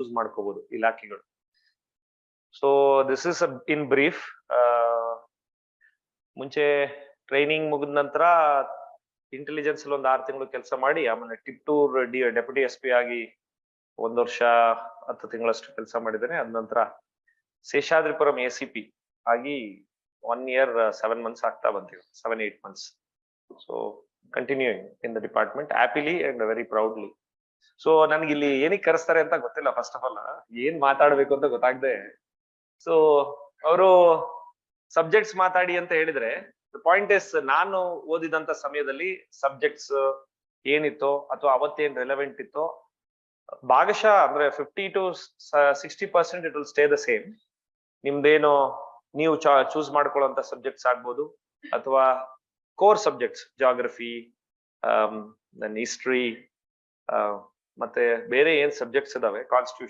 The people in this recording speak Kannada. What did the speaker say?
ಚೂಸ್ ಮಾಡ್ಕೋಬಹುದು ಇಲಾಖೆಗಳು. So this is in brief. ಮುಂಚೆ ಟ್ರೈನಿಂಗ್ ಮುಗಿದ ನಂತರ ಇಂಟೆಲಿಜೆನ್ಸ್ ಅಲ್ಲಿ ಒಂದು 6 ತಿಂಗಳು ಕೆಲಸ ಮಾಡಿ ಆಮೇಲೆ ಟಿಪ್ಟೂರ್ ಡೆಪ್ಯೂಟಿ SP ಆಗಿ 1 ವರ್ಷ 10 ತಿಂಗಳಷ್ಟು ಕೆಲಸ ಮಾಡಿದ್ದೇನೆ. ಅದ ನಂತರ ಶೇಷಾದ್ರಿಪುರಂ ACP ಆಗಿ 1 year 7 months ಆಗ್ತಾ ಬಂತೀವಿ, 7-8 months. So continuing in the department happily and very proudly. So ನನ್ಗೆ ಇಲ್ಲಿ ಏನಕ್ಕೆ ಕರೆಸ್ತಾರೆ ಅಂತ ಗೊತ್ತಿಲ್ಲ. ಫಸ್ಟ್ ಆಫ್ ಆಲ್ ಏನ್ ಮಾತಾಡ್ಬೇಕು ಅಂತ ಗೊತ್ತಾಗದೆ, ಸೊ ಅವರು ಸಬ್ಜೆಕ್ಟ್ಸ್ ಮಾತಾಡಿ ಅಂತ ಹೇಳಿದ್ರೆ, ಪಾಯಿಂಟ್ ಇಸ್ ನಾನು ಓದಿದಂತ ಸಮಯದಲ್ಲಿ ಸಬ್ಜೆಕ್ಟ್ಸ್ ಏನಿತ್ತೋ ಅಥವಾ ಅವತ್ತೇನ್ ರೆಲೆವೆಂಟ್ ಇತ್ತೋ ಭಾಗಶಃ ಅಂದ್ರೆ 50 to 60% it will stay the same. ನಿಮ್ದೇನೋ ನೀವು ಚೂಸ್ ಮಾಡ್ಕೊಳ್ಳುವಂತ ಸಬ್ಜೆಕ್ಟ್ಸ್ ಆಗ್ಬೋದು ಅಥವಾ ಕೋರ್ ಸಬ್ಜೆಕ್ಟ್ಸ್, ಜಾಗ್ರಫಿ, ಹಿಸ್ಟ್ರಿ, ಮತ್ತೆ ಬೇರೆ ಏನ್ ಸಬ್ಜೆಕ್ಟ್ಸ್ ಇದಾವೆ, ಕಾನ್ಸ್ಟಿಟ್ಯೂಷನ್